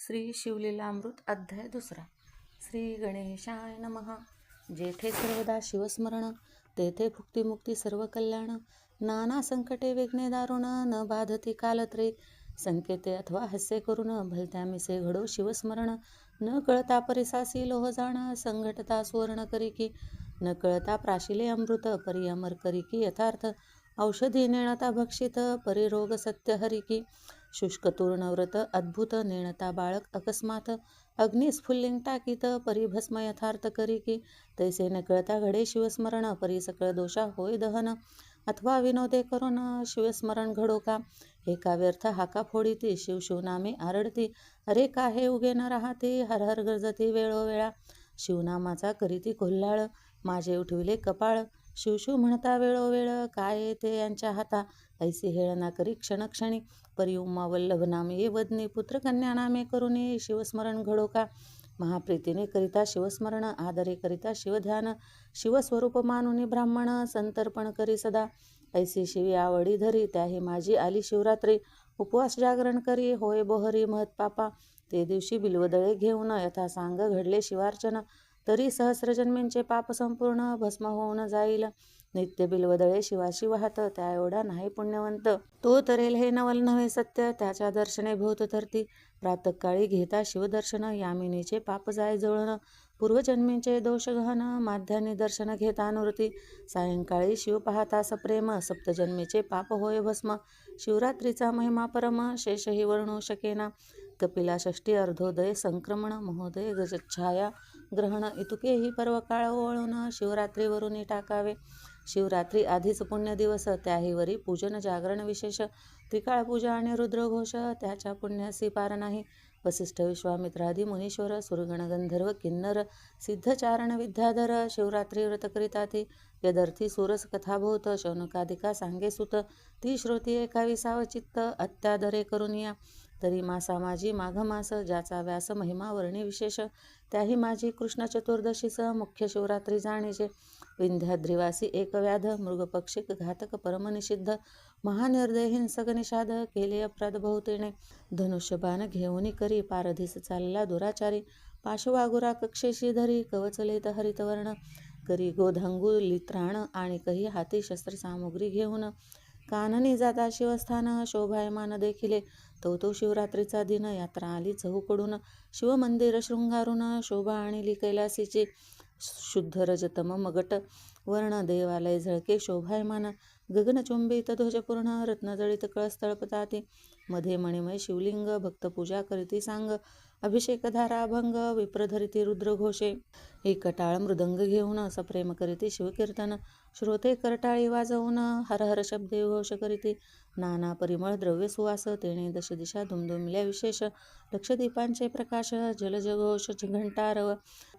श्री शिवलीलामृत अध्याय 2. श्री गणेशाय नमः. जेथे सर्वदा शिवस्मरण तेथे भुक्तिमुक्ती सर्व कल्याण. नाना संकटे विघ्ने दारुण न बाधती कालत्रे. संकेते अथवा हास्य करून भलत्यामिसे घडो शिवस्मरण. न कळता परिसासी लोह जाण संघटता सुवर्ण करी की. न कळता प्राशिले अमृत परी अमर करी की यथार्थ. औषधी नेणता भक्षित परिरोग सत्य हरी की. शुष्क तूर्ण व्रत अद्भुत नेणता बाळक अकस्मात. अग्निस्फुल्लिंग टाकीत परिभस्म यथार्थ करी की. तैसे न कळता घडे शिवस्मरण परी सकळ दोषा होय दहन. अथवा विनोदे करून शिवस्मरण घडो का. हे का व्यर्थ हाका फोडीती शिव शिव नामे आरडती. अरे का हे उगे न राहती हर हर गरजती वेळोवेळा. शिवनामाचा करीती कोल्हाळ माझे उठविले कपाळ. शिवशिव म्हणता वेळोवेळ काय ते यांच्या हाता. ऐसी हेळना करी क्षणक्षणी परी उमा वल्लभ नामे वदनी. पुत्रकन्या नामे करुणी शिवस्मरण घडो का. महाप्रीतीने करिता शिवस्मरण आदरे करिता शिवध्यान. शिवस्वरूप मानुनी ब्राह्मण संतर्पण करी सदा. ऐसी शिवी आवडी धरी त्याही माझी आली शिवरात्री. उपवास जागरण करी होय बोहरी महत्पापा. ते दिवशी बिल्वदळे घेऊन यथा सांग घडले शिवार्चन. तरी सहस्रजन्मींचे पाप संपूर्ण भस्म होऊन जाईल. नित्य बिल्वदळे शिवाशी वाहत त्या एवढा नाही पुण्यवंत. तो तरेल हे नवल नव्हे सत्य त्याच्या दर्शने भोवत धरती. प्रातःकाळी घेता शिवदर्शन यामिनीचे पाप जाय जळून. पूर्वजन्मींचे दोष गहन माध्यान्नी दर्शन घेता अनुरती. सायंकाळी शिव पाहता सप्रेम सप्तजन्मीचे पाप होय भस्म. शिवरात्रीचा महिमा परम शेषही वर्णू शकेना. कपिला षष्ठी अर्धोदय संक्रमण महोदय गजच्छाया ग्रहण इतुकेही पर्व काळ ओळून शिवरात्रीवरून टाकावे. शिवरात्री आधीच पुण्य दिवस त्याहीवरी पूजन जागरण विशेष. त्रिकाळ पूजा आणि रुद्रघोष त्याच्या पुण्यासी पार नाही. वसिष्ठ विश्वामित्रादी मुनीश्वर सुरगण गंधर्व किन्नर सिद्धचारण विद्याधर शिवरात्री व्रत करिताती. यदर्थी सुरस कथाभूत शौनकादिका सांगे सुत. ती श्रोती एका विसाव चित्त अत्यादरे करुनिया. तरी मासा माझी माघ मास ज्याचा व्यास महिमा वर्णी विशेष. त्याही माझी कृष्ण चतुर्दशीस मुख्य शिवरात्री जाणीजे. विंध्याद्रिवासी एक व्याध मृगपक्षिक घातक परमनिषिद्ध. महानिर्दय हिंसक निषाद केले अपराध बहुतेने. धनुष्यबाण घेऊनी करी पारधीस चालला दुराचारी. पाशवागुरा कक्षेशी धरी कवचलेत हरितवर्ण. करी गोधंगू लित्राण आणि कही हाती शस्त्रसामुग्री घेऊन. काननी जाता शिवस्थान शोभायमान देखिले. तो शिवरात्रीचा दिन यात्रा आली चहूकडून. शिवमंदिर शृंगारून शोभा आणली कैलासीची. शुद्ध रजतम मगट वर्ण देवालय झळके शोभायमान. गगनचुंबित ध्वजपूर्ण रत्नजळित कळस तळपताती. मध्ये मणिमय शिवलिंग भक्तपूजा करीती सांग. अभिषेकधारा अभंग विप्रधरिती रुद्रघोषे. एकटाळ मृदंग घेऊन सप्रेम करीती शिवकीर्तन. श्रोते करटाळी वाजवून हर हर शब्दे घोष करीती. नाना परिमळ द्रव्य सुवास तेणे दशदिशा दुमदुमल्या विशेष. लक्षदीपांचे प्रकाश जलजघोष घंटारव.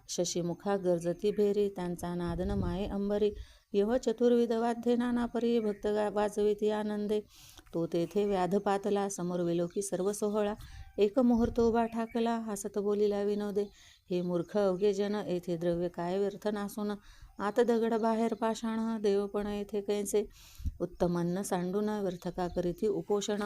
शशीमुखा गर्जती भेरी त्यांचा नादन माये अंबरी. यव चतुर्विध वाद्ये नाना परी भक्त वाजविती आनंदे. तो तेथे व्याध पातला समोर विलोकी सर्व सोहळा. एक मुहूर्त उभा ठाकला हसत बोलिला विनोदे. हे मूर्ख अवघे जन येथे द्रव्य काय व्यर्थ नासून. आत दगड बाहेर पाषाण देवपण येथे कैसे. उत्तम अन्न सांडून व्यर्थ का करीती उपोषण.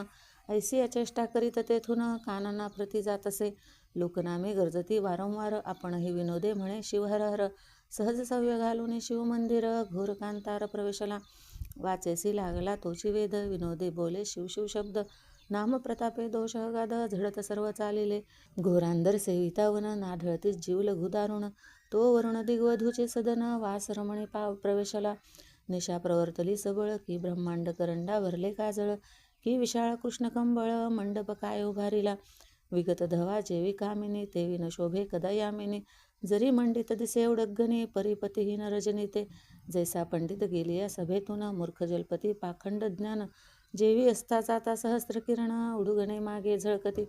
ऐसी अचेष्टा करीत तेथून कानना प्रती जातसे. लोकनामे गर्जती वारंवार आपणही विनोदे म्हणे शिव हर हर. सहज सव्य घालून शिवमंदिर घोर कांतार प्रवेशला. वाचेसी लागला तोची वेद विनोदे बोले शिवशिव शब्द. नाम प्रतापे दोष गाध झडत सर्व चालिले. घोरांदर सेवितावन नाढळतीच जीव लघु दारुण. तो वरुण दिग्वधूचे सदन वास रमणी प्रवेशला. निशा प्रवर्तली सबळ की ब्रह्मांड करंडा भरले काजळ. की विशाळ कृष्ण कंबळ मंडप काय उभारिला. विगत धवा जेवी कामिनी तेवी न शोभे कदा यामिनी. जरी मंडित दिसे उडगणी परिपतीहीन रजनीते. जैसा पंडित गेलिया सभेतून मूर्ख जलपती पाखंड ज्ञान. जेवी असता जाता सहस्त्र किरण उडुगणे मागे झळकती.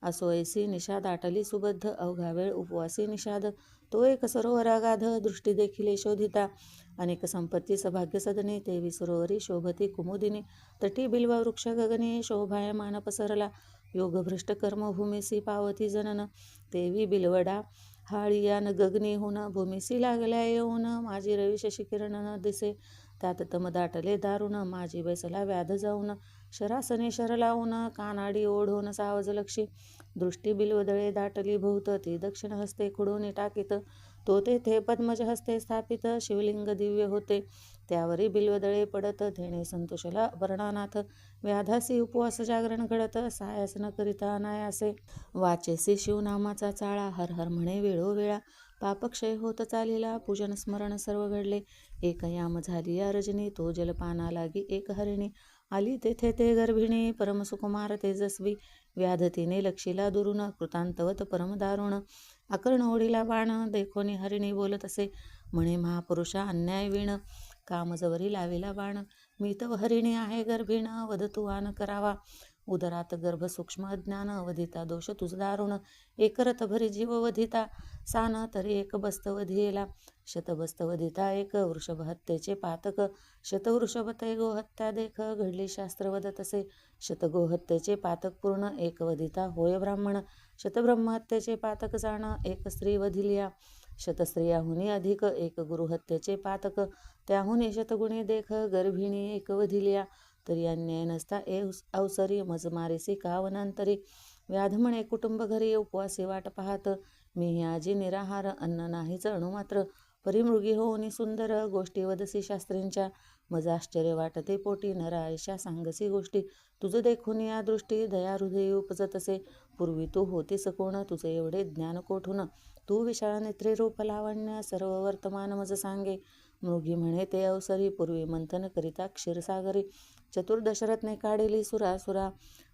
असो ऐसी निशा दाटली सुबद्ध अवघा वेळ उपवासी निषाद. तो एक सरोवर अगाध दृष्टी देखिले शोधिता. अनेक संपत्ती सभाग्य सदने तेवी सरोवरी शोभती कुमुदिनी. तटी बिल्व वृक्ष गगने शोभायमान पसरला. योगभ्रष्ट कर्मभूमीसी पावती जनन. तेवी बिलवडा हाळियान गगनीहून भूमीसी लागल्या येऊन. माझी रवी शशिकिरण न दिसे त्यात तम दाटले दारुण. माझी बैसला व्याध जाऊन शरासने शर लावून कानाडी ओढून सावज लक्षी दृष्टी बिल्वदळे दाटली भोवत ती दक्षिण हस्ते खुडून टाकीत तो तेथे पद्मज हस्ते स्थापित शिवलिंग दिव्य होते त्यावरी बिल्वदळे पडत धेणे संतोषला वर्णानाथ व्याधासी उपवास जागरण घडत सायास न करिता अनायासे वाचेसी शिवनामाचा चाळा हर हर म्हणे वेळोवेळा पापक्षय होत चालिला पूजन स्मरण सर्व घडले एक याम झाली या रजनी तो जलपाना लागी एक हरिणी आली तेथे ते गर्भिणी परमसुकुमार तेजस्वी व्याधतीने लक्षीला दुरून कृतांतवत परम दारुण अकर्ण ओढीला बाण देखोनी हरिणी बोलत असे म्हणे महापुरुषा अन्याय विण कामजवरी लाविला बाण मी तव हरिणी आहे गर्भिण वधतुवान करावा उदरात गर्भ सूक्ष्म अज्ञान वधिता दोष तुझ दारुण एक रथ भरी जीव वधिता सान तरी एक बस्त वधियेला शतबस्त वधिता एक वृषभ हत्येचे पातक शतवृषभ ते गोहत्या देख घडली शास्त्र वदत असे शतगोहत्येचे पातक पूर्ण एक वधिता होय ब्राह्मण शतब्रह्महत्येचे पातक जाण एक स्त्री वधिलिया शतस्त्रियाहुनी अधिक एक गुरुहत्येचे पातक त्याहुनी शतगुणी देख गर्भिणी एक वधिलिया तरी अन्याय नसता अवसरी मज मारेसी कावनांतरी व्याध म्हणे कुटुंब घरी उपवासी वाट पाहत मी आजी निराहार अन्न नाहीच अणुमात्र परिमृगी होऊनी सुंदर गोष्टी वदसी शास्त्रींच्या मज आश्चर्य वाटते पोटी नरा आयशा सांगसी गोष्टी तुझ देखून या दृष्टी दया हृदय उपजत असे पूर्वी तू होतीस कोण तुझे एवढे ज्ञान कोठून तू विशाळ नेत्रे रूप लावण्य सर्व वर्तमान मज सांगे मृगी म्हणे ते अवसरी पूर्वी मंथन करिता क्षीरसागरी चतुर्दशरत्ने काढिली सुरासुरा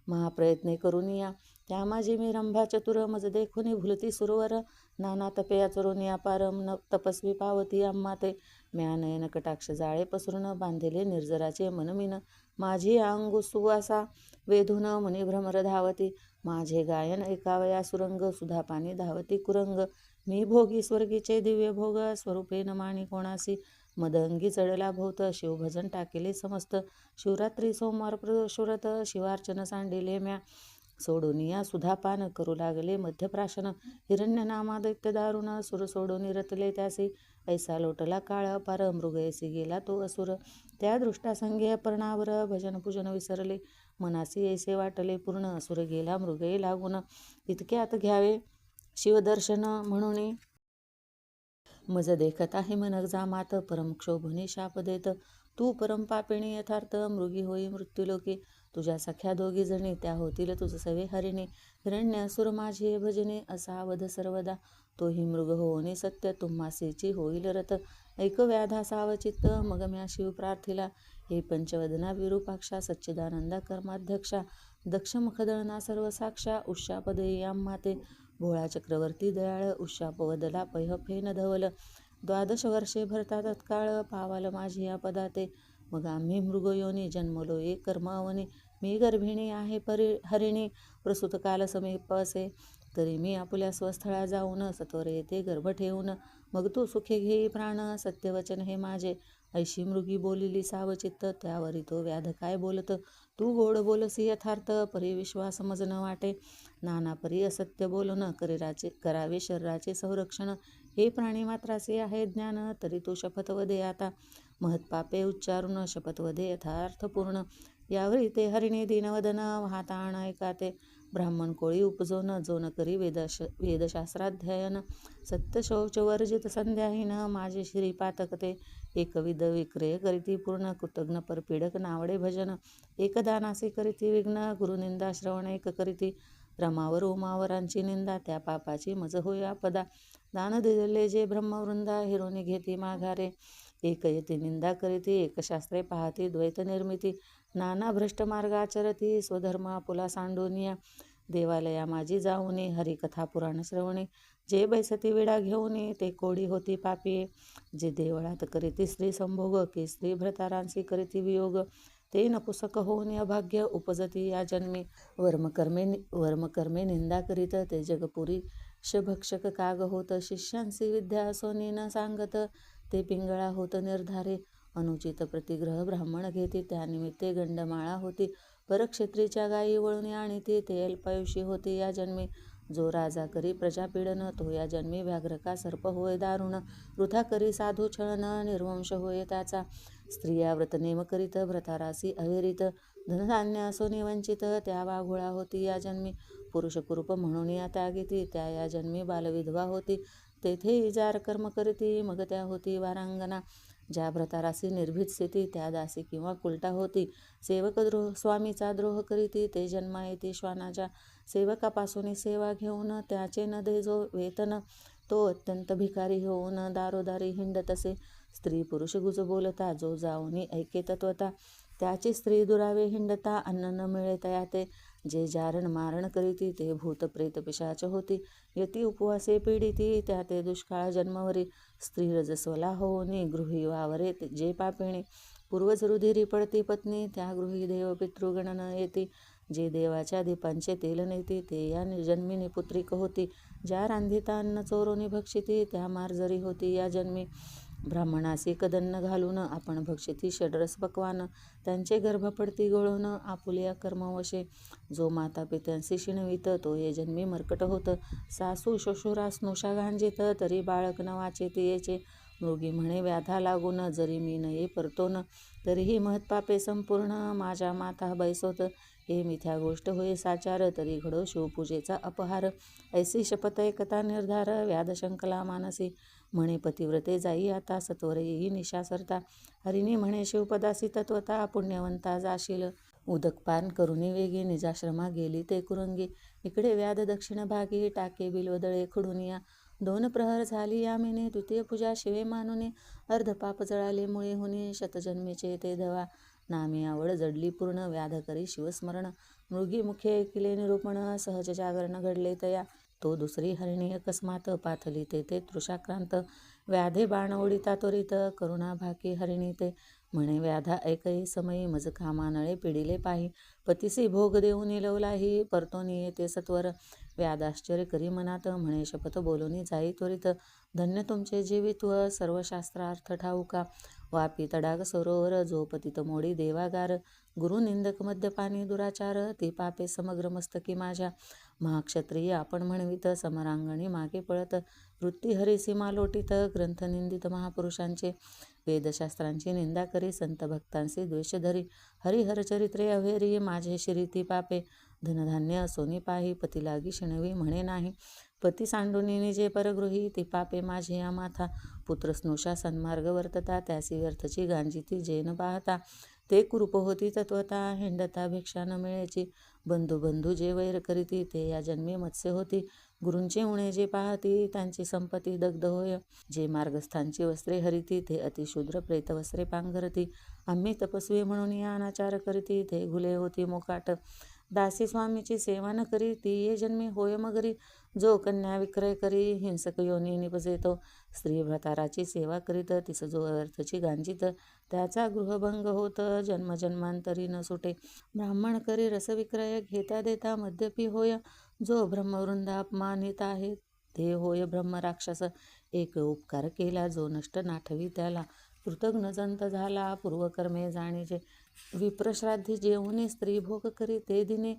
महाप्रयत्ने करून या त्या माझी मी रंभा चतुर मज देखुनी भुलती सुरवर नाना तपया चरुनी अपारम न तपस्वी पावती अम्मा ते म्या नयन कटाक्ष जाळे पसरून बांधिले निर्जराचे मनमिन माझी अंगु सुवासा वेधून मुनी भ्रमर धावती माझे गायन एकावया सुरंग सुधापानी धावती कुरंग मी भोगी स्वर्गीचे दिव्य भोग स्वरूपे न माणी कोणासी मदंगी चढला भोवत शिवभजन टाकेले समस्त शिवरात्री सोमवार प्रदोषव्रत शिवार्चन सांडिले म्या सोडूनिया सुधापान करू लागले मध्यप्राशन हिरण्य नामा दैत्य दारुण सुर सोडून रतले त्यासी ऐसा लोटला काळ पार मृगयसी गेला तो असुर त्या दृष्टासंगे अपर्णावर भजन पूजन विसरले मनासी ऐसे वाटले पूर्ण असुर गेला मृगये लागून इतक्यात घ्यावे शिवदर्शन म्हणून मज देखत आहे मनक जामात परमक्षोभुनी शाप देत तू परम पापिणी यथार्थ मृगी होई मृत्यूलोकी तुझ्या सख्या दोघी जणी त्या होतील तुझ सवे हरिणी हिरण्य असुर माझी भजनी असा वध सर्वदा तोही मृग होऊनी सत्य तुम्हासीची होईल रथ ऐक व्याधा सावचित्त मग म्या शिव प्रार्थिला हे पंचवदना विरूपाक्षा सच्चिदानंदा कर्माध्यक्षा दक्ष मखदळना सर्व साक्षा उष्शापदेयी आम्हाते भोळा चक्रवर्ती दयाळ उष्शापवदला पैह फेन धवल 12 वर्षे भरता तत्काळ पावाल माझी या पदाते मग आम्ही मृगयोनी जन्मलो एक कर्मावनी मी गर्भिणी आहे हरिणी प्रसूत काल समीप असे तरी मी आपुल्या स्वस्थळा जाऊन सत्वर येते गर्भ ठेवून मग तू सुखे घेई प्राण सत्यवचन हे माझे ऐशी मृगी बोलिली सावचित्त त्यावरी तो व्याध काय बोलत तू गोड बोलसी यथार्थ परिविश्वास मज न वाटे नाना परी असत्य बोलून करावे शरीराचे संरक्षण हे प्राणी मात्राचे आहे ज्ञान तरी तू शपथवदे आता महत्पापे उच्चारून शपथवदे यथार्थपूर्ण यावरी ते हरिणी दीनवदन वाहताण ऐकाते ब्राह्मण कोळी उपजोन जोन करी वेदशास्त्राध्ययन सत्यशौच वर्जित संध्याहीन माझे श्रीपातकते एकविध विक्रय करीती पूर्ण कृतज्ञ परपीडक नावडे भजन एकदानासी करीती विघ्न गुरुनिंदा श्रवण एक करीती रमावर उमावरांची निंदा त्या पापाची मज होय आपदा दान दिलेले जे ब्रह्मवृंदा हिरोनी घेती माघारे एक येती निंदा करीती एक शास्त्रे पाहती द्वैत निर्मिती नाना भ्रष्ट मार्गाचरती स्वधर्म आपुला सांडोनिया देवालया माझी जाऊनी हरिकथा पुराण श्रवणी जे बैसती विडा घेऊनी ते कोडी होती पापिये जे देवळात करीती स्त्री संभोग की स्त्री भ्रतारांसी करीती वियोग ते नपुसक होऊन अभाग्य उपजती या जन्मी वर्मकर्मे निंदा करीत ते जगपुरी शभक्षक काग होत शिष्यांसी विद्या असोनी न सांगत ते पिंगळा होत निर्धारे अनुचित प्रतिग्रह ब्राह्मण घेती त्यानिमित्ते गंडमाळा होती परक्षेत्रीच्या गायी वळून आणीती ते अल्पायुषी होती या जन्मी जो राजा करी प्रजापीडन तो या जन्मी व्याघ्र का सर्प होय दारुण वृथा करी साधू छळन निर्वंश होय त्याचा स्त्रिया व्रतनेम करीत भ्रतारासी अविरित धनधान्य सोनी वंचित त्या वाघोळा होती या जन्मी. पुरुष कुरूप म्हणून या त्यागीती त्या या जन्मी बालविधवा होती. तेथे इजार कर्म करीती मग त्या होती वारांगना. ज्या भ्रतारासी निर्भीत स्थिती त्या दासी किंवा कुलटा होती. सेवक द्रोह स्वामीचा द्रोह करीती ते जन्मा येती श्वानाच्या. सेवकापासून सेवा घेऊन त्याचे न दे जो वेतन. तो अत्यंत भिकारी होऊन दारोदारी हिंडतसे. स्त्री पुरुष गुज बोलता जो जाऊनी ऐके तत्वता. त्याची स्त्री दुरावे हिंडता अन्न न मिळे तया ते. जे जारण मारण करीती ते भूत प्रेत पिशाच होती. यती उपवासे पीडिती त्या ते दुष्काळ जन्मवरी. स्त्री रजस्वला होऊनी गृही वावरे जे पापिणी. पूर्वज रुधिरी पडती पत्नी त्या गृही देव पितृगण न येती. जे देवाच्या दीपांचे तेल नेती ते या जन्मिनी पुत्रिक होती. ज्या रांधिता अन्न चोरोनी भक्षिती त्या मार्जरी होती या जन्मी. ब्राह्मणासी कदन्न घालून आपण भक्षिती षड्रस पक्वान. त्यांचे गर्भ पडती गळून आपुल्या कर्मवशे. जो माता पित्यांशी शिणवीत तो ये जन्मी मर्कट होत. सासू श्वशुरा स्नुषा गांजीत तरी बाळक न वाचे तियेचे. मृगी म्हणे व्याधा लागून जरी मी नये परतोन. तरीही महत्पापे संपूर्ण माझ्या माथा बैसोत. हे मिथ्या गोष्ट होय साचार तरी घडो शिवपूजेचा अपहार. ऐसी शपथ एकता निर्धार व्याध शंकला मानसी. म्हणे पतिव्रते जाई आता सत्वर येई निशा सरता. हरिणी म्हणे शिवपदासी तत्वता पुण्यवंता जाशील. उदकपान करुणी वेगी निजाश्रमा गेली ते कुरंगी. इकडे व्याध दक्षिण भागी टाके बिलवदळे खुडुनिया. 2 प्रहर झाली यामिनी द्वितीय पूजा शिवे मानुनी. अर्धपाप जळाले मुळे हुनी शतजन्मीचे ते धवा. नामी आवड जडली पूर्ण व्याध करी शिवस्मरण. मृगी मुखे ऐकिले निरूपण सहज जागरण घडले तया. तो दुसरी हरिणी अकस्मात पाथली ते तृषाक्रांत. व्याधे बाण ओढिता त्वरित करुणा भाकी हरिणी ते. म्हणे व्याधा ऐकई समयी मज कामानळे पिडिले पाही. पतिसी भोग देऊन लवलाही परतोनी येते सत्वर. व्याध आश्चर्य करी मनात म्हणे शपथ बोलूनी जाई त्वरित. धन्य तुमचे जीवित्व सर्व शास्त्रार्थ ठाऊका. वापी तडाग सरोवर जो पतित मोडी देवागार. गुरु निंदक मद्यपानी दुराचार ती पापे समग्र मस्तकी माझ्या. महाक्षत्रिय आपण म्हणवित समरांगणी मागे पळत. वृत्ती हरिसीमा लोटीत ग्रंथ निंदित महापुरुषांचे. वेदशास्त्रांची निंदा करी संत भक्तांशी द्वेष धरी. हरिहरचरित्रे अव्हेरी माझे शिरीती पापे. धनधान्य सोनी पाही पती लागी शिणवी म्हणे नाही. पती सांडूनी निजे परगृही ती पापे माझी या माथा. पुत्र स्नुषा सन्मार्ग वर्तता त्यासी व्यर्थची गांजिती जे न पाहता. ते कुरूप होती तत्वता हिंडता भिक्षा न मिळेची. बंधू जे वैर करीती ते या जन्मी मत्स्य होती. गुरूंची उणे जे पाहती त्यांची संपत्ती दग्ध होय. जे मार्गस्थांची वस्त्रे हरिती ते अतिशूद्र प्रेत वस्त्रे पांघरती. आम्ही तपस्वी म्हणून या अनाचार करीती ते घुले होती मोकाट. दासी स्वामीची सेवा न करी ती ये जन्मी होय मगरी. जो कन्या विक्रय करी हिंसक योनी निपजे तो. स्त्री भ्रताराची सेवा करीत तिस जो अर्थची गांजित. त्याचा गृहभंग होत जन्मजन्मांतरी न सुटे. ब्राह्मण करी रसविक्रय घेता देता मद्यपी होय. जो ब्रह्मवृंद अपमानित आहे ते होय ब्रह्म राक्षस. एक उपकार केला जो नष्ट नाठवी त्याला. कृतघ्न जंत झाला पूर्वकर्मे जाणीजे. विप्रश्राद्धी जेवणी स्त्री भोग करी ते दिने.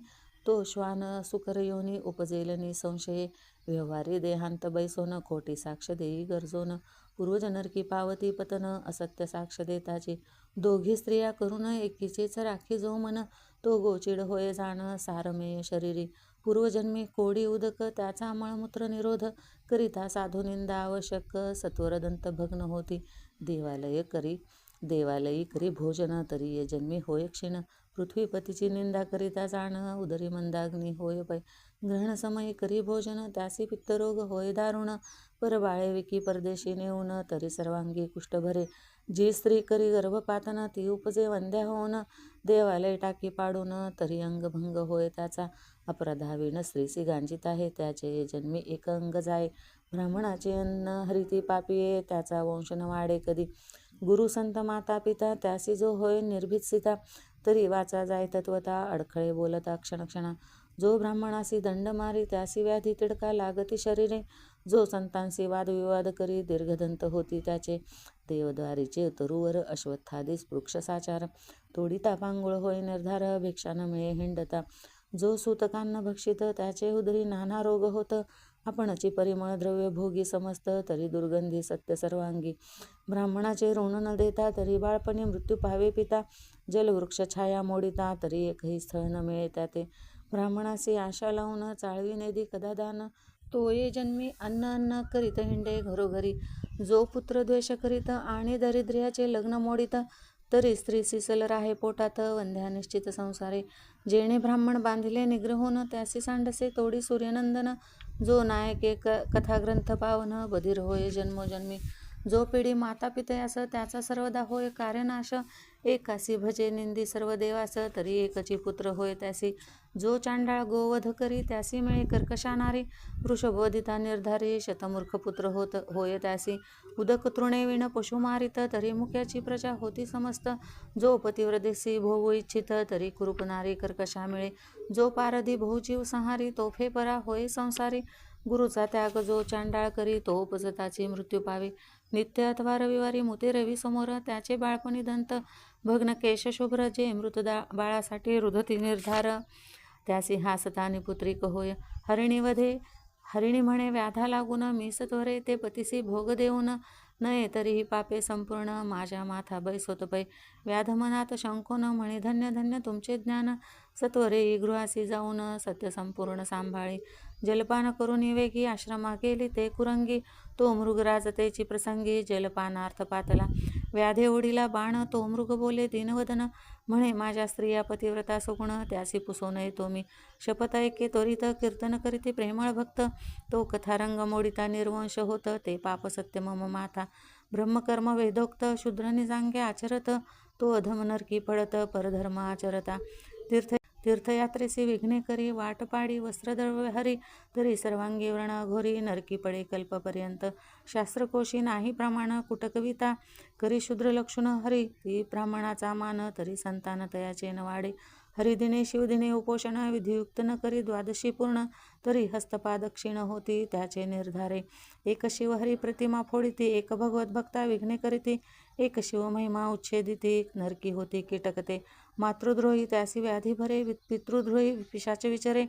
तो श्वान सुकर योनी उपजेल निसंशये. व्यवहारी देहांत बैसोन खोटी साक्ष देई गरजोन. पूर्वज नरकी पावती पतन असत्य साक्ष देताची. दोघी स्त्रिया करून एकीचेच राखी जो मन. तो गोचिड होय जाण सारमेय शरीरी. पूर्वजन्मी कोडी उदक त्याचा मळमूत्र निरोध. करिता साधू निंदा आवश्यक सत्वरदंत भग्न होती. देवालयी करी भोजन तरी ये जन्मी होय क्षीण. पृथ्वीपतीची निंदा करिता जाण उदरी मंदाग्नी होय पै. ग्रहण समयी करी भोजन त्यासी पित्तरोग होय दारुण. परबाळे विकी परदेशी नेऊन तरी सर्वांगी कुष्ठ भरे. जी स्त्री करी गर्भपातन ती उपजे वंद्या होऊन. देवालय टाकी पाडून तरी अंगभंग होय त्याचा. अपराधाविण स्त्रीसी गांजित आहे त्याचे जन्मी एक अंग जाय. ब्राह्मणाचे अन्न हरिती पापिये त्याचा वंश न वाढे कधी. गुरु संत माता पिता त्यासी जो होय निर्भीत सीता. तरी वाचा जाय तत्वता अडखळे बोलता क्षणक्षणा. जो ब्राह्मणासी दंड मारी त्यासी व्याधी तिडका लागती शरीरे. जो संतांशी वादविवाद करी दीर्घदंत होती त्याचे. देवद्वारीचे तरुवर अश्वत्थादीस वृक्ष साचार. तोडिता पांगुळ होय निर्धार भिक्षा न मिळे हिंडता. जो सूतकान्न भक्षित त्याचे उदरी नाना रोग होत. आपणची परिमळ द्रव्य भोगी समस्त, तरी दुर्गंधी सत्य सर्वांगी. ब्राह्मणाचे ऋण न देता, तरी बाळपणी मृत्यू पाहावे पिता. जलवृक्ष छाया मोडिता, तरी एकही स्थळ न मिळे त्याते. ब्राह्मणासी आशा लावून, चाळवी नेदी कदा दान. तो ये जन्मी अन्न अन्न करीत हिंडे घरोघरी. जो पुत्र द्वेष करीत, आणि दारिद्र्याचे लग्न मोडित. तरी स्त्री सिसल राहे पोटात, वंध्या निश्चित संसारे. जेणे ब्राह्मण बांधिले निग्रहून, त्यासी सांडसे तोडी सूर्यनंदन. जो नायके कथाग्रंथ पावन, बधीर होय जन्मोजन्मी. जो पिढी माता पितयास, त्याचा सर्वदा होय कार्यनाश. एकासी भजे निंदी सर्व देवास, तरी एकची पुत्र होय त्यासी. जो चांडाळ गोवध करी, त्यासी मिळे कर्कशा नारी. वृषभवधिता निर्धारी, शतमूर्ख पुत्र होय त्यासी. उदक तृणे विण पशु मारित, तरी मुख्याची प्रजा होती समस्त. जो पतिव्रतेसी भोवू इच्छित, तरी कुरूप नारी कर्कशा मिळे. जो पारधी बहुजीव संहारी, तो फेपरा होय संसारी. गुरुचा त्याग जो चांडाळ करी, तो उपजताची मृत्यू पावे. नित्य अथवा रविवारी मुते रवी समोर, त्याचे बाळपणी दंत भग्न केश शुभ्र. जे मृत बाळासाठी रुधती निर्धार, त्यासी हासतानी पुत्रिक होय. हरिणी म्हणे व्याधा लागून, मी सत्वरे ते पतीसी भोग देऊन. नये तरीही पापे संपूर्ण, माझ्या माथा बैसोत पै. व्याध मनात शंकोन, म्हणे धन्य धन्य तुमचे ज्ञान. सत्वरे गृहासी जाऊन, सत्य संपूर्ण सांभाळी. जलपान करून वेगी, आश्रमा गेली ते कुरंगी. तो मृगराज तेची प्रसंगी, जलपानार्थ पातला. व्याधे ओढीला बाण, तो मृग बोले दीनवदन. म्हणे माझ्या स्त्रिया पतिव्रता सुगुण, त्यासी पुसो नये तो मी. शपथ ऐके त्वरित, कीर्तन करीती प्रेमळ भक्त. तो कथारंग मोडिता निर्वंश होत, ते पाप सत्य मम माथा. ब्रह्मकर्म वेदोक्त, शूद्र निजांगे आचरत. तो अधम नरकी पडत, परधर्म आचरता. तीर्थयात्रेसी विघ्ने करी, वाट पाडी वस्त्र दळवे हरी. तरी सर्वांगी व्रण घोरी, नरकी पडे कल्पपर्यंत. शास्त्रकोशी नाही प्रमाण, कुटकविता करी शूद्र लक्षण हरी. ती ब्राह्मणाचा मान, तरी संतान तयाचे न वाढे. हरिदिने शिवदिने उपोषण, विधियुक्त न करी द्वादशी पूर्ण. तरी हस्तपाद क्षीण होती, त्याचे निर्धारे. एक शिवहरी प्रतिमा फोडिती, एक भगवत भक्ता विघ्ने करीती. एक शिव महिमा उच्छेदिती, नरकी होती कीटकते. मातृद्रोही त्यासी व्याधी भरे, पितृद्रोही पिशाच विचरे.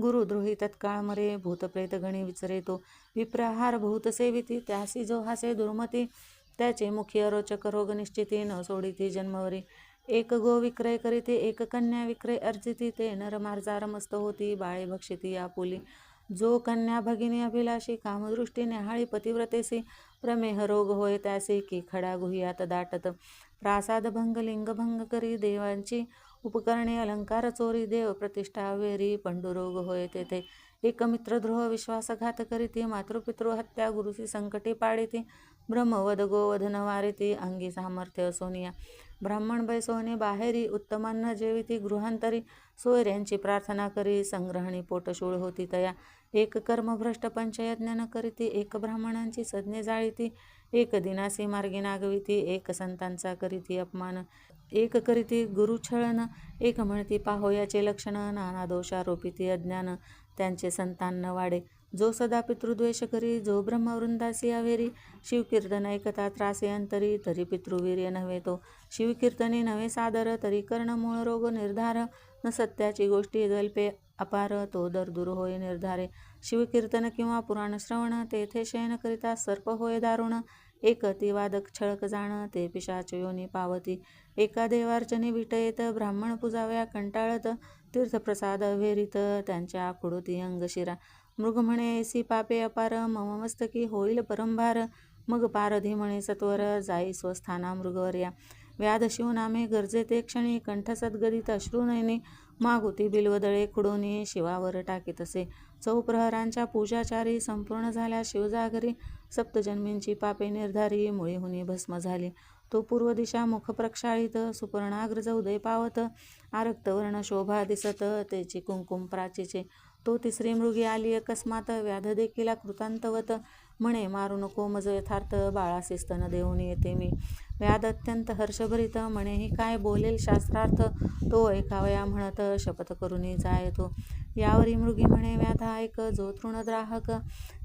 गुरुद्रोही तत्काळ मरे, भूतप्रेत गणी विचरे तो. विप्रहार भूत सेविती, त्यासी जो हासे दुर्मती. त्याचे मुखी अरोचक रोग निश्चिती, न सोडिती जन्मवरी. एक गो विक्रय करीती, एक कन्या विक्रय अर्जिती. ते नर मार्जार मस्त होती, बाळे भक्षिती आपुली. जो कन्या भगिनी अभिलाषी, कामदृष्टी न्याहाळी पतिव्रतेसी. प्रमेह रोग होय त्यासी, की खडा गुह्यात दाटत. प्रासाद भंग लिंगभंग करी, देवांची उपकरणे अलंकार चोरी. देव प्रतिष्ठा वेरी, पंडुरोग होय तेथे. एक मित्रद्रोह विश्वासघात करीती, मातृपितृ हत्या गुरुसी संकटी पाडिती. ब्रह्मवध गोवध न वारिती, अंगी सामर्थ्य सोनिया. ब्राह्मण बैसोने बाहेरी, उत्तमान्न जेविती गृहांतरी. सोयऱ्यांची प्रार्थना करी, संग्रहणी पोटशूळ होती तया. एक कर्मभ्रष्ट पंचयज्ञ न करीती, एक ब्राह्मणांची सज्ञे जाळीती. एक दिनासी मार्गी नागविती, एक संतांचा करीती अपमान. एक करीती गुरुछळन, एक म्हणती पाहोयाचे लक्षण. नाना दोषारोपिती अज्ञान, त्यांचे संतान न वाढे. जो सदा पितृद्वेष करी, जो ब्रह्मवृंदासी अवेरी. शिवकीर्तन ऐकता त्रासे अंतरी, तरी पितृवीर्य नव्हे तो. शिवकीर्तनी नव्हे सादर, तरी कर्ण मूळ रोग निर्धार. न सत्याची गोष्टी जल्पे अपार, तो दर दूर होय निर्धारे. शिवकीर्तन किंवा पुराण श्रवण, तेथे शयन करिता सर्प होय दारुण. एक अतिवादक छळक जाण, ते पिशाच योनी पावती. एका देवार्चनी विटयेत, ब्राह्मण पुजाव्या कंटाळत. तीर्थप्रसाद अवेरीत, त्यांच्या कुडुती अंगशिरा. मृग म्हणे ऐसी पापे अपार, मम मस्तकी होईल परंभार. मग पारधी म्हणे सत्वर, जाई स्वस्थाना मृगवर्या. व्याध शिवनामे गरजे ते क्षणी, कंठ सद्गदित अश्रुनयनी. मागुती बिल्वदळे खुडोनी, शिवावर टाकीतसे. चौप्रहरांच्या पूजाचारी, संपूर्ण झाल्या शिवजागरी. सप्तजन्मींची पापे निर्धारी, मुळीहुनी भस्म झाली. तो पूर्व दिशा मुख प्रक्षाळित, सुपर्णाग्रज उदय पावत. आरक्तवर्ण शोभा दिसत, तेची कुंकुम प्राचीचे. तो तिसरी मृगी आली अकस्मात, व्याध देखील कृतांतवत. म्हणे मारू नको मज यथार्थ, बाळासी स्तन देऊन येते मी. व्याध अत्यंत हर्षभरित, म्हणे ही काय बोलेल शास्त्रार्थ. तो ऐकावया म्हणत, शपथ करुनी जाय तो. यावरी मृगी म्हणे व्याधा ऐक, जो तृणद्राहक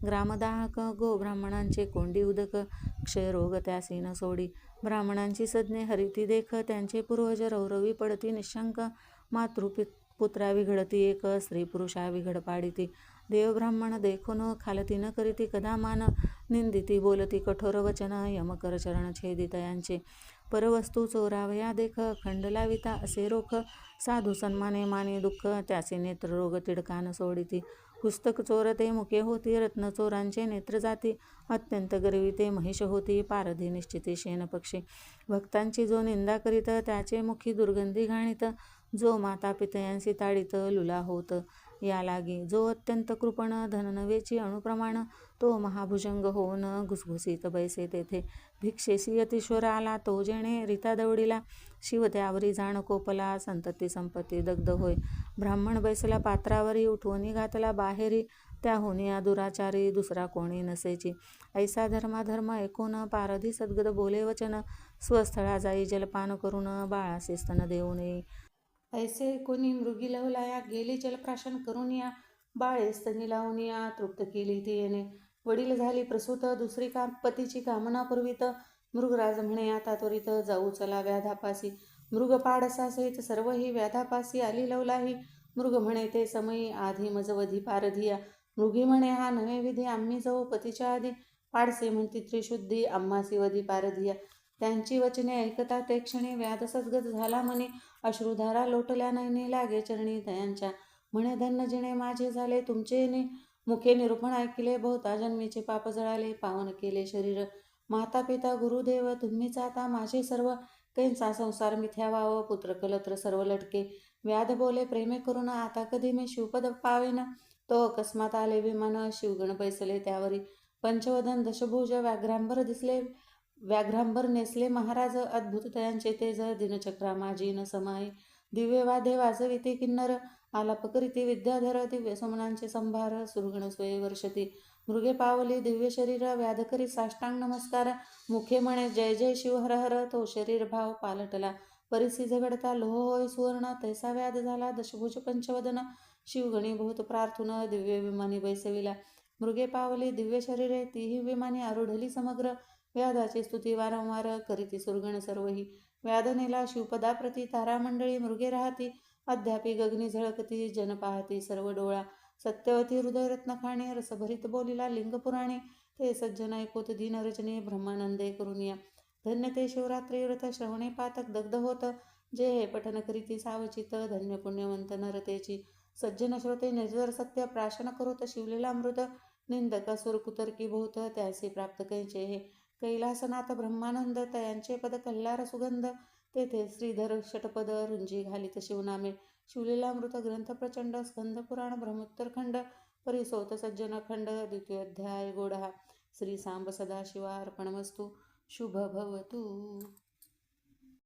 ग्रामदाहक. गो ब्राह्मणांचे कोंडी उदक, क्षयरोग त्यासी न सोडी. ब्राह्मणांची सज्ञे हरिती देख, त्यांचे पूर्वज रौरवी पडती निशंक. पुत्रा विघडती एक, स्त्री पुरुषा विघड पाडिती. देव ब्राह्मण देखून खालती न करीती कदा मान, निंदिती बोलती कठोर वचन, यमकर चरण छेदित यांचे. परवस्तू चोरावया देख, खंड लाविता असे रोख, साधू सन्माने माने दुःख, त्याचे नेत्र रोग तिडकान सोडिती. पुस्तक चोरते मुके होती, रत्न चोरांचे नेत्र जाती, अत्यंत गर्विते महिष होती, पारधी निश्चिती शेन पक्षी. भक्तांची जो निंदा करीत, त्याचे मुखी दुर्गंधी घाणीत, जो माता पितयांसी ताडित लुला होत या लागी. जो अत्यंत कृपण, धन नवेची अणुप्रमाण, तो महाभुजंग होऊन घुसघुसीत बैसे तेथे. भिक्षेसी यतीश्वर आला तो जेणे, रीता दवडीला शिव त्यावरी जाण कोपला, संतती संपत्ती दग्ध होय. ब्राह्मण बैसला पात्रावरी, उठवणी घातला बाहेरी, त्याहुनी दुराचारी दुसरा कोणी नसेची. ऐसा धर्माधर्म ऐकून, पारधी सद्गत बोले वचन, स्वस्थळा जाई जलपान करून, बाळासे स्तन देऊ नये. ऐसे कोणी मृगी लवलाया, गेली जलप्राशन करून या, बाळे स्तनी लावून या, तृप्त केली ती येणे. वडील झाली प्रसूत, दुसरी पतीची कामना पूर्वित, मृगराज म्हणे आता त्वरित, जाऊ चला व्याधापासी. मृग पाडसासहित सर्वही व्याधापासी आली लवलाही. मृग म्हणे ते समयी, आधी मजवधी पारधिया. मृगी म्हणे हा नवे विधी, आम्ही जाऊ पतीच्या आधी. पाडसे म्हणती त्रिशुद्धी, आम्हासी वधी पारधिया. त्यांची वचने ऐकता ते क्षणी, व्याध सद्गत झाला मनी. अश्रुधारा लोटल्या नयनी, लागे चरणी दयांच्या. म्हणे धन्य जिणे माझे झाले तुमचे येणे. मुखे निरूपण ऐकिले, बहुता जन्मीचे पाप जळाले, पावन केले शरीर. माता पिता गुरुदेव तुम्हीच आता माझे सर्व, कैंचा संसार मिथ्या वाव, पुत्र कलत्र सर्व लटके. व्याध बोले प्रेमे करून, आता कधी मी शिवपद पावेन. तो अकस्मात आले विमान, शिवगण बैसले त्यावरी. पंचवदन दशभुज व्याघ्रांबर दिसले, व्याघ्रांबर नेसले महाराज. अद्भुत तयांचे तेज, दिनचक्रा माझी न समाये. दिव्य वाद्य वाजविते किन्नर, आलाप करीती विद्याधर. दिव्य सुमनांचे संभार, सुरगण स्वये वर्षती. मृगे पावली दिव्य शरीर, व्याध करी साष्टांग नमस्कार. मुखे म्हणे जय जय शिव हर हर, तो शरीर भाव पालटला. परिसी झगडता लोह होय सुवर्ण, तैसा व्याध झाला दशभुज पंचवदन. शिवगणी बहुत प्रार्थून, दिव्य विमानी बैसविला. मृगे पावली दिव्य शरीरे, तीही विमानी आरूढली समग्र. व्याधाची स्तुती वारंवार, करीती सुरगण सर्वही. व्याध नेला शिवपदाप्रती, तारामंडळी मृगे राहती. अद्यापि गगनी झळकती, जन पाहती सर्व डोळा. सत्यवती हृदयरत्न खाणी, रसभरीत बोलिला लिंगपुराणी. ते सज्जन ऐकोत दीन रजनी, ब्रह्मानंदे करून या. धन्य ते शिवरात्री व्रत, श्रवणे पातक दग्ध होत. जे हे पठन करीती सावचित, धन्य पुण्यवंत नरतेची. सज्जन श्रोते निर्जर सत्य, प्राशन करोत शिवलीलामृत. निंदक असुर कुतर्की बहुत, त्याचे प्राप्त कैचे हे. कैलासनाथ ब्रह्मानंद, तयांचे पद कल्लार सुगंध. तेथे श्रीधर षटपद, रुंजी घालित शिवनामे. शिवलीलामृत ग्रंथ प्रचंड, स्कंद पुराण ब्रह्मोत्तर खंड. परिसोत सज्जन खंड, द्वितीयोध्याय गोडहा. श्री सांब सदाशिवा अर्पणमस्तु. शुभ भवतु.